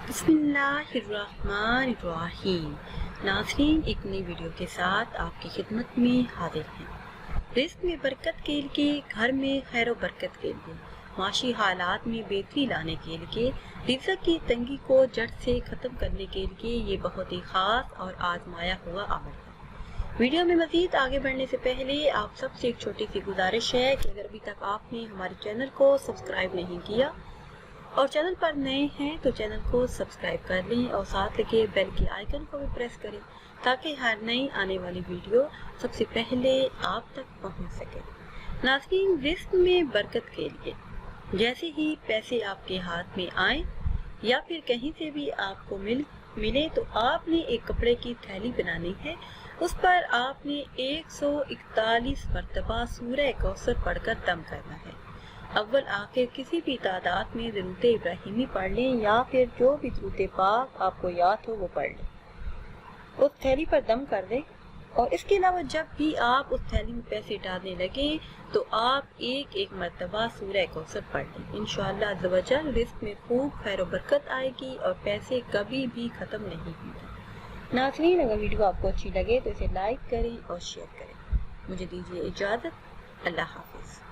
बिस्मिल्लाहिर्रहमानिर्रहीम। नाज़रीन, एक नई वीडियो के साथ आपकी खिदमत में हाजिर हैं। रिज़्क़ में बरकत के लिए, घर में खैर बरकत के लिए, माशी हालात में बेहतरी लाने के लिए, रिज़्क़ की तंगी को जड़ से ख़त्म करने के लिए ये बहुत ही ख़ास और आजमाया हुआ अमल है। वीडियो में मज़ीद आगे बढ़ने से पहले आप सबसे एक छोटी सी गुजारिश है कि अगर अभी तक आपने हमारे चैनल को सब्सक्राइब नहीं किया और चैनल पर नए हैं तो चैनल को सब्सक्राइब कर लें और साथ लगे बेल के आइकन को भी प्रेस करें ताकि हर नई आने वाली वीडियो सबसे पहले आप तक पहुंच सके। नाज़रीन, रिज़्क़ में बरकत के लिए जैसे ही पैसे आपके हाथ में आए या फिर कहीं से भी आपको मिले तो आपने एक कपड़े की थैली बनानी है। उस पर आपने 141 मरतबा सूरह कौसर पढ़कर दम करना है। अव्वल आखिर किसी भी तादाद में दरूद इब्राहिमी पढ़ लें या फिर जो भी दरूद पाक आपको याद हो वो पढ़ लें। उस थैली पर दम कर दें और इसके अलावा जब भी आप उस थैली में पैसे डालने लगे तो आप एक एक मरतबा सूरह कौसर पढ़ लें। इंशाअल्लाह अज़्ज़ व जल रिज़्क़ में खूब खैर बरकत आएगी और पैसे कभी भी ख़त्म नहीं होंगे। नाज़रीन, अगर वीडियो आपको अच्छी लगे तो इसे लाइक करें और शेयर करें। मुझे दीजिए इजाज़त। अल्लाह हाफ़िज़।